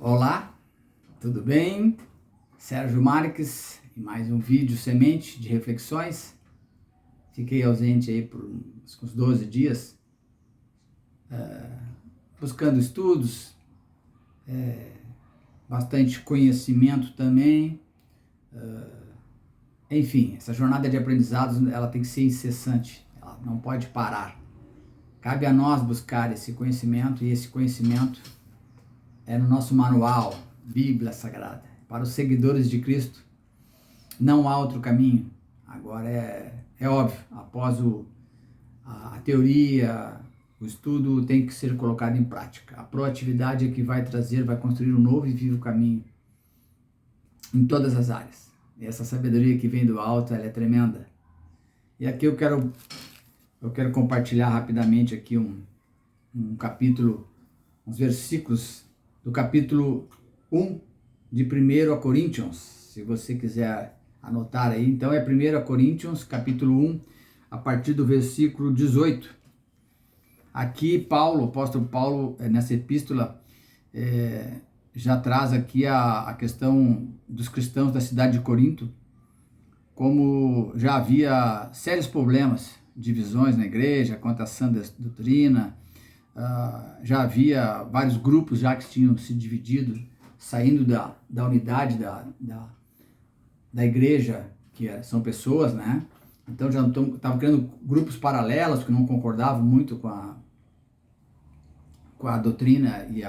Olá, tudo bem? Sérgio Marques e mais um vídeo semente de reflexões. Fiquei ausente aí por uns 12 dias, buscando estudos, bastante conhecimento também. Enfim, essa jornada de aprendizados ela tem que ser incessante, ela não pode parar. Cabe a nós buscar esse conhecimento e esse conhecimento é no nosso manual, Bíblia Sagrada. Para os seguidores de Cristo, não há outro caminho. Agora é óbvio, após a teoria, o estudo tem que ser colocado em prática. A proatividade é que vai construir um novo e vivo caminho em todas as áreas. E essa sabedoria que vem do alto, ela é tremenda. E aqui eu quero compartilhar rapidamente aqui um capítulo, uns versículos do capítulo 1 de 1 Coríntios, se você quiser anotar aí. Então é 1 Coríntios, capítulo 1, a partir do versículo 18. Aqui o apóstolo Paulo, nessa epístola, já traz aqui a questão dos cristãos da cidade de Corinto, como já havia sérios problemas, divisões na igreja, quanto à sã doutrina. Já havia vários grupos já que tinham se dividido, saindo da unidade da igreja, que são pessoas, né? Então já estavam criando grupos paralelos que não concordavam muito com a doutrina e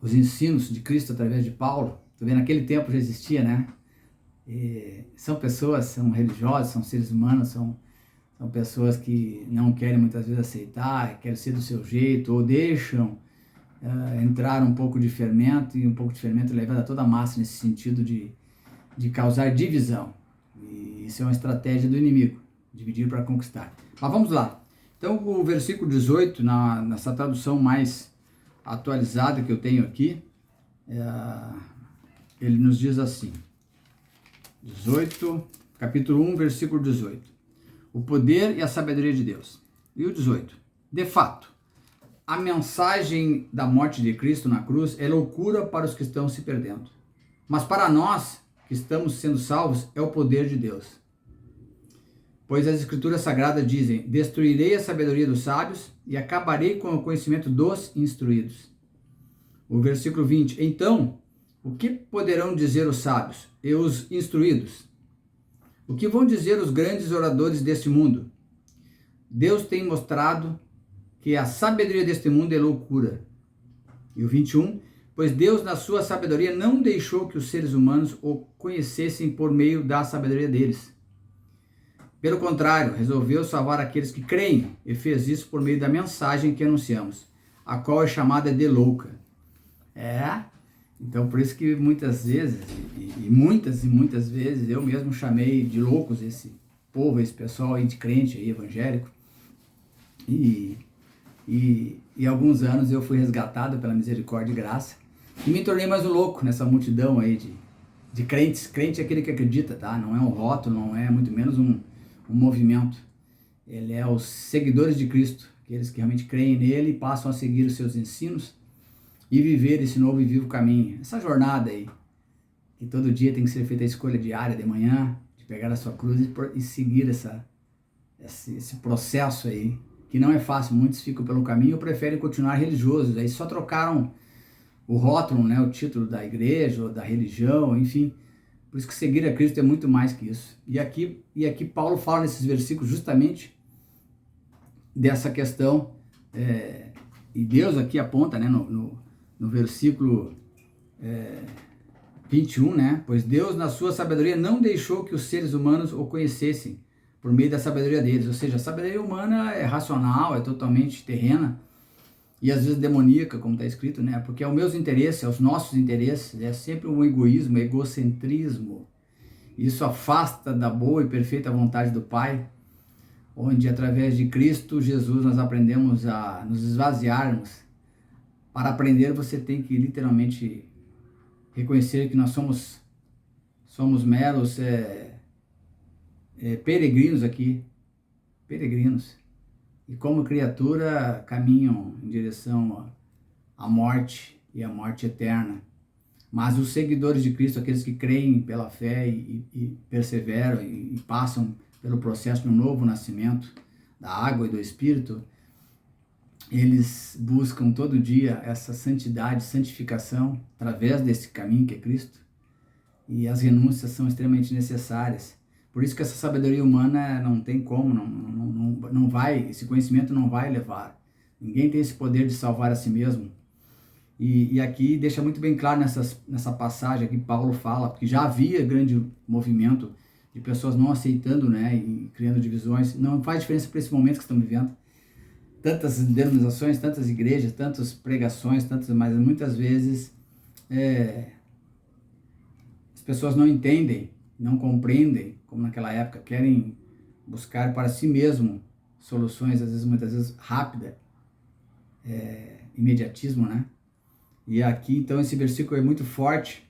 os ensinos de Cristo através de Paulo. Também naquele tempo já existia, né? São pessoas, são religiosos, são seres humanos, são pessoas que não querem muitas vezes aceitar, querem ser do seu jeito, ou deixam entrar um pouco de fermento, e um pouco de fermento leva a toda a massa nesse sentido de causar divisão. E isso é uma estratégia do inimigo, dividir para conquistar. Mas vamos lá. Então o versículo 18, nessa tradução mais atualizada que eu tenho aqui, ele nos diz assim, 18, capítulo 1, versículo 18. O poder e a sabedoria de Deus. E o 18. De fato, a mensagem da morte de Cristo na cruz é loucura para os que estão se perdendo. Mas para nós, que estamos sendo salvos, é o poder de Deus. Pois as Escrituras Sagradas dizem, destruirei a sabedoria dos sábios e acabarei com o conhecimento dos instruídos. O versículo 20. Então, o que poderão dizer os sábios e os instruídos? O que vão dizer os grandes oradores deste mundo? Deus tem mostrado que a sabedoria deste mundo é loucura. E o 21, pois Deus na sua sabedoria não deixou que os seres humanos o conhecessem por meio da sabedoria deles. Pelo contrário, resolveu salvar aqueles que creem e fez isso por meio da mensagem que anunciamos, a qual é chamada de louca. Então por isso que muitas vezes, e muitas vezes, eu mesmo chamei de loucos esse povo, esse pessoal aí de crente, aí, evangélico. E alguns anos eu fui resgatado pela misericórdia e graça e me tornei mais um louco nessa multidão aí de crentes. Crente é aquele que acredita, tá? Não é um rótulo, não é muito menos um movimento. Ele é os seguidores de Cristo, aqueles que realmente creem nele e passam a seguir os seus ensinos e viver esse novo e vivo caminho. Essa jornada aí, que todo dia tem que ser feita a escolha diária de manhã, de pegar a sua cruz e seguir esse processo aí, que não é fácil. Muitos ficam pelo caminho ou preferem continuar religiosos, aí só trocaram o rótulo, né, o título da igreja ou da religião, enfim. Por isso que seguir a Cristo é muito mais que isso. E aqui Paulo fala nesses versículos justamente dessa questão, e Deus aqui aponta, né, no versículo 21, né, pois Deus na sua sabedoria não deixou que os seres humanos o conhecessem por meio da sabedoria deles. Ou seja, a sabedoria humana é racional, é totalmente terrena e às vezes demoníaca, como está escrito, né? Porque é os meus interesses, é os nossos interesses, é sempre um egoísmo, egocentrismo. Isso afasta da boa e perfeita vontade do Pai, onde através de Cristo Jesus nós aprendemos a nos esvaziarmos. Para aprender você tem que literalmente reconhecer que nós somos meros peregrinos aqui, peregrinos, e como criatura caminham em direção à morte e a morte eterna. Mas os seguidores de Cristo, aqueles que creem pela fé e perseveram e passam pelo processo de um novo nascimento da água e do Espírito, eles buscam todo dia essa santidade, santificação, através desse caminho que é Cristo, e as renúncias são extremamente necessárias. Por isso que essa sabedoria humana não tem como, não vai, esse conhecimento não vai levar. Ninguém tem esse poder de salvar a si mesmo. E aqui deixa muito bem claro nessa passagem que Paulo fala, porque já havia grande movimento de pessoas não aceitando, né, e criando divisões. Não faz diferença para esse momento que estamos vivendo. Tantas denominações, tantas igrejas, tantas pregações, mas muitas vezes as pessoas não entendem, não compreendem, como naquela época, querem buscar para si mesmo soluções, às vezes, muitas vezes rápidas, imediatismo, né? E aqui, então, esse versículo é muito forte,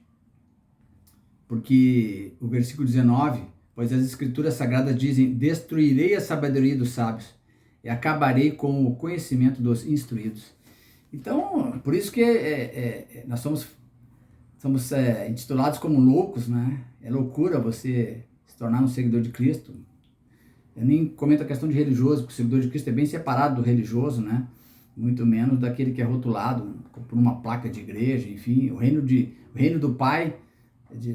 porque o versículo 19, pois as escrituras sagradas dizem, destruirei a sabedoria dos sábios e acabarei com o conhecimento dos instruídos. Então, por isso que nós somos intitulados como loucos, né? É loucura você se tornar um seguidor de Cristo. Eu nem comento a questão de religioso, porque o seguidor de Cristo é bem separado do religioso, né? Muito menos daquele que é rotulado por uma placa de igreja, enfim. O reino do Pai, de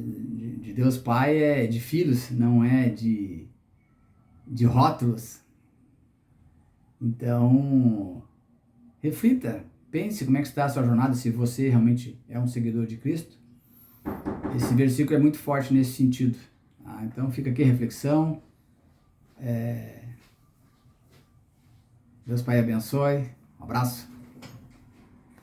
Deus Pai, é de filhos, não é de rótulos. Então, reflita, pense como é que está a sua jornada, se você realmente é um seguidor de Cristo. Esse versículo é muito forte nesse sentido. Então fica aqui a reflexão. Deus Pai abençoe. Um abraço.